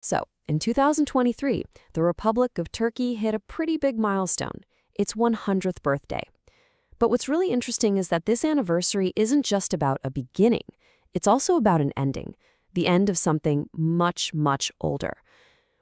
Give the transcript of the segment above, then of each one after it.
So, in 2023, the Republic of Turkey hit a pretty big milestone, its 100th birthday. But what's really interesting is that this anniversary isn't just about a beginning. It's also about an ending, the end of something much, much older.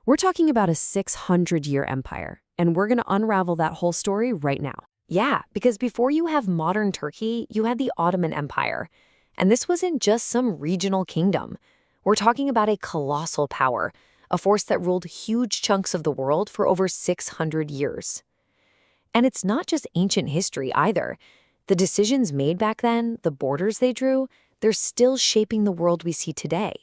We're talking about a 600-year empire, and we're going to unravel that whole story right now. Yeah, because before you have modern Turkey, you had the Ottoman Empire. And this wasn't just some regional kingdom. We're talking about a colossal power, a force that ruled huge chunks of the world for over 600 years. And it's not just ancient history either. The decisions made back then, the borders they drew, they're still shaping the world we see today.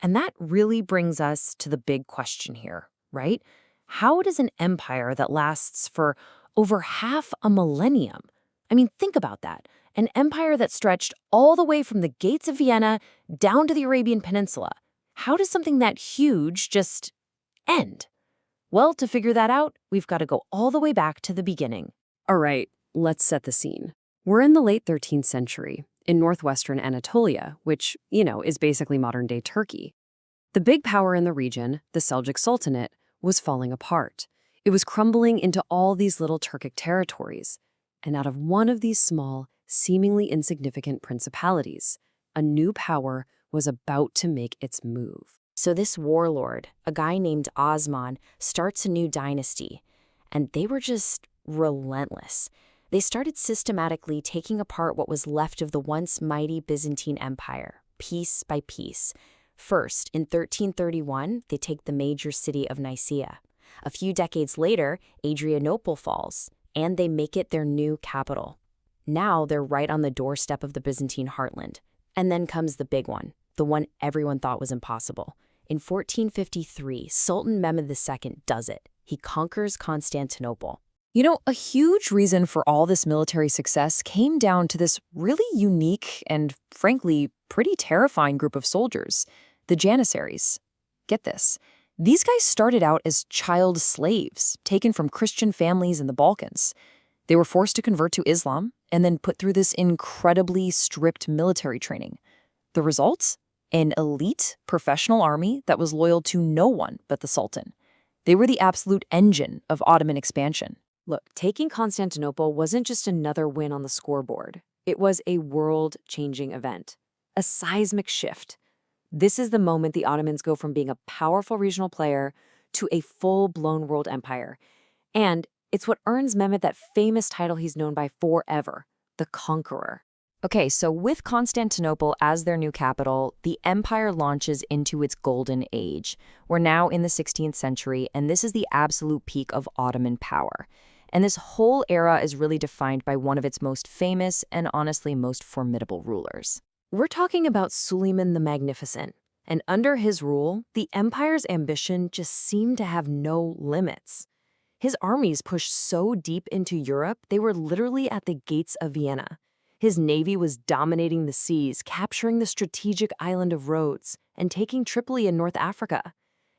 And that really brings us to the big question here, right? How does an empire that lasts for over half a millennium? I mean, think about that. An empire that stretched all the way from the gates of Vienna down to the Arabian Peninsula. How does something that huge just end? Well, to figure that out, we've got to go all the way back to the beginning. All right, let's set the scene. We're in the late 13th century, in northwestern Anatolia, which, is basically modern-day Turkey. The big power in the region, the Seljuk Sultanate, was falling apart. It was crumbling into all these little Turkic territories. And out of one of these small, seemingly insignificant principalities, a new power was about to make its move. So this warlord, a guy named Osman, starts a new dynasty. And they were just relentless. They started systematically taking apart what was left of the once mighty Byzantine Empire, piece by piece. First, in 1331, they take the major city of Nicaea. A few decades later, Adrianople falls, and they make it their new capital. Now they're right on the doorstep of the Byzantine heartland. And then comes the big one, the one everyone thought was impossible. In 1453, Sultan Mehmed II does it. He conquers Constantinople. A huge reason for all this military success came down to this really unique and, frankly, pretty terrifying group of soldiers, the Janissaries. Get this. These guys started out as child slaves, taken from Christian families in the Balkans. They were forced to convert to Islam and then put through this incredibly strict military training. The results? An elite, professional army that was loyal to no one but the Sultan. They were the absolute engine of Ottoman expansion. Look, taking Constantinople wasn't just another win on the scoreboard. It was a world-changing event, a seismic shift. This is the moment the Ottomans go from being a powerful regional player to a full-blown world empire. And it's what earns Mehmed that famous title he's known by forever, the Conqueror. Okay, so with Constantinople as their new capital, the empire launches into its golden age. We're now in the 16th century, and this is the absolute peak of Ottoman power. And this whole era is really defined by one of its most famous and honestly most formidable rulers. We're talking about Suleiman the Magnificent, and under his rule, the empire's ambition just seemed to have no limits. His armies pushed so deep into Europe, they were literally at the gates of Vienna. His navy was dominating the seas, capturing the strategic island of Rhodes, and taking Tripoli in North Africa.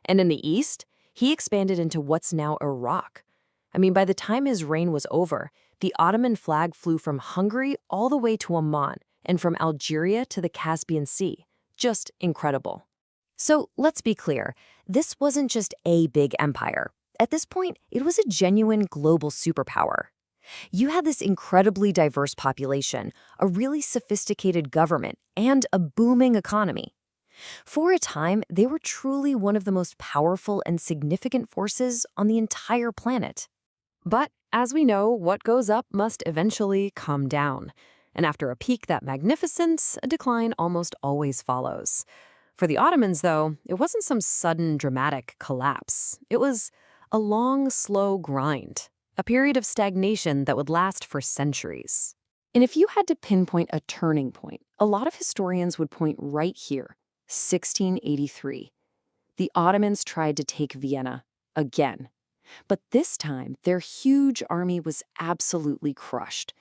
And in the east, he expanded into what's now Iraq. I mean, by the time his reign was over, the Ottoman flag flew from Hungary all the way to Oman, and from Algeria to the Caspian Sea. Just incredible. So let's be clear, this wasn't just a big empire. At this point, it was a genuine global superpower. You had this incredibly diverse population, a really sophisticated government, and a booming economy. For a time, they were truly one of the most powerful and significant forces on the entire planet. But as we know, what goes up must eventually come down. And after a peak that magnificence, a decline almost always follows. For the Ottomans, though, it wasn't some sudden dramatic collapse. It was a long, slow grind, a period of stagnation that would last for centuries. And if you had to pinpoint a turning point, a lot of historians would point right here, 1683. The Ottomans tried to take Vienna again. But this time, their huge army was absolutely crushed.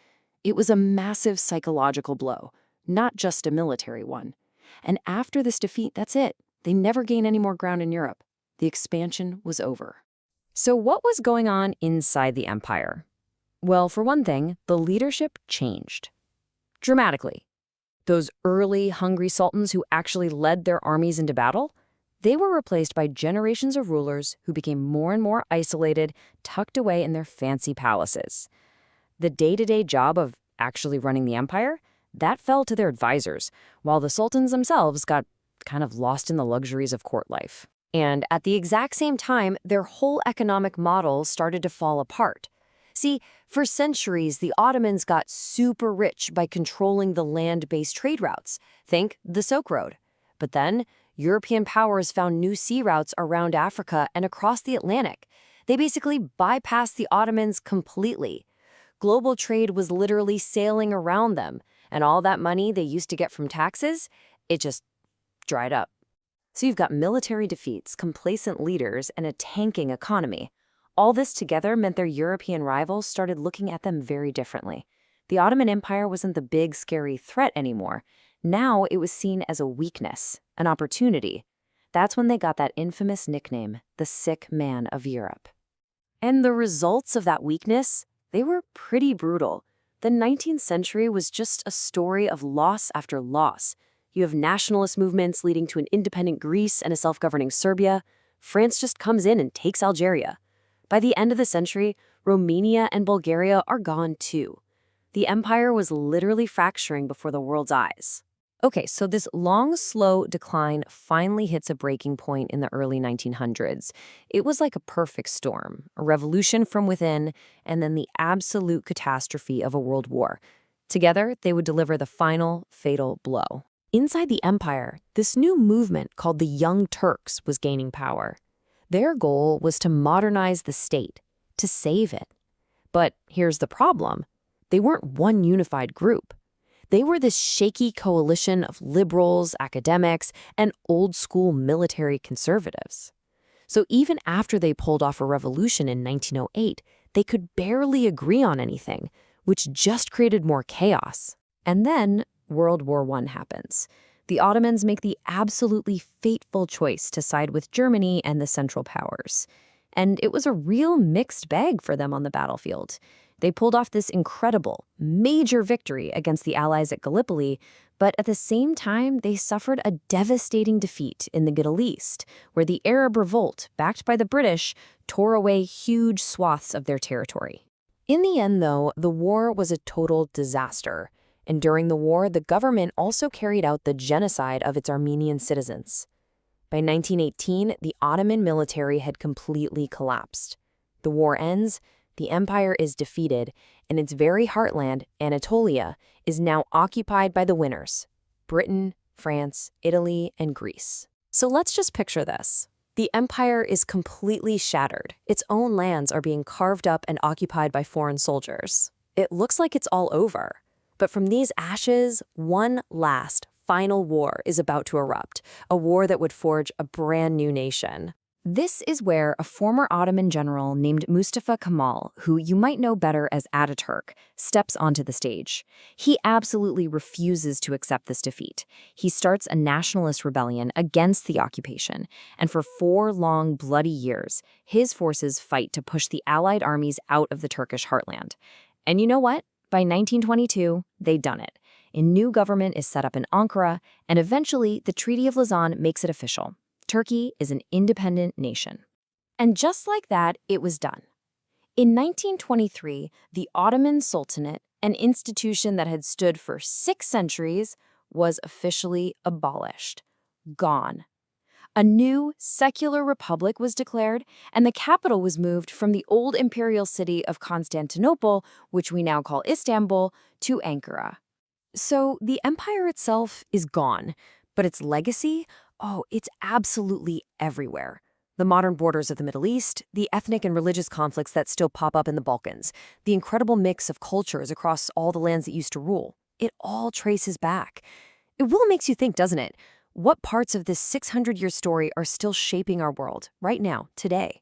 It was a massive psychological blow, not just a military one. And after this defeat, that's it. They never gained any more ground in Europe. The expansion was over. So what was going on inside the empire? Well, for one thing, the leadership changed. Dramatically. Those early, hungry sultans who actually led their armies into battle, They were replaced by generations of rulers who became more and more isolated, tucked away in their fancy palaces. The day-to-day job of actually running the empire, that fell to their advisors, while the sultans themselves got kind of lost in the luxuries of court life. And at the exact same time, their whole economic model started to fall apart. See, for centuries, the Ottomans got super rich by controlling the land-based trade routes. Think the Silk Road. But then, European powers found new sea routes around Africa and across the Atlantic. They basically bypassed the Ottomans completely. Global trade was literally sailing around them, and all that money they used to get from taxes, it just dried up. So you've got military defeats, complacent leaders, and a tanking economy. All this together meant their European rivals started looking at them very differently. The Ottoman Empire wasn't the big, scary threat anymore. Now it was seen as a weakness, an opportunity. That's when they got that infamous nickname, the Sick Man of Europe. And the results of that weakness, they were pretty brutal. The 19th century was just a story of loss after loss. You have nationalist movements leading to an independent Greece and a self-governing Serbia. France just comes in and takes Algeria. By the end of the century, Romania and Bulgaria are gone too. The empire was literally fracturing before the world's eyes. Okay, so this long, slow decline finally hits a breaking point in the early 1900s. It was like a perfect storm, a revolution from within, and then the absolute catastrophe of a world war. Together, they would deliver the final, fatal blow. Inside the empire, this new movement called the Young Turks was gaining power. Their goal was to modernize the state, to save it. But here's the problem. They weren't one unified group. They were this shaky coalition of liberals, academics, and old-school military conservatives. So even after they pulled off a revolution in 1908, they could barely agree on anything, which just created more chaos. And then World War I happens. The Ottomans make the absolutely fateful choice to side with Germany and the Central Powers. And it was a real mixed bag for them on the battlefield. They pulled off this incredible, major victory against the Allies at Gallipoli, but at the same time, they suffered a devastating defeat in the Middle East, where the Arab revolt, backed by the British, tore away huge swaths of their territory. In the end, though, the war was a total disaster. And during the war, the government also carried out the genocide of its Armenian citizens. By 1918, the Ottoman military had completely collapsed. The war ends, the empire is defeated, and its very heartland, Anatolia, is now occupied by the winners: Britain, France, Italy, and Greece. So let's just picture this. The empire is completely shattered. Its own lands are being carved up and occupied by foreign soldiers. It looks like it's all over. But from these ashes, one last, final war is about to erupt, a war that would forge a brand new nation. This is where a former Ottoman general named Mustafa Kemal, who you might know better as Ataturk, steps onto the stage. He absolutely refuses to accept this defeat. He starts a nationalist rebellion against the occupation, and for 4 long, bloody years, his forces fight to push the Allied armies out of the Turkish heartland. And you know what? By 1922, they'd done it. A new government is set up in Ankara, and eventually the Treaty of Lausanne makes it official. Turkey is an independent nation. And just like that, it was done. In 1923, the Ottoman Sultanate, an institution that had stood for 6 centuries, was officially abolished. Gone. A new, secular republic was declared, and the capital was moved from the old imperial city of Constantinople, which we now call Istanbul, to Ankara. So the empire itself is gone, but its legacy, it's absolutely everywhere. The modern borders of the Middle East, the ethnic and religious conflicts that still pop up in the Balkans, the incredible mix of cultures across all the lands that used to rule, it all traces back. It really makes you think, doesn't it? What parts of this 600-year story are still shaping our world right now, today?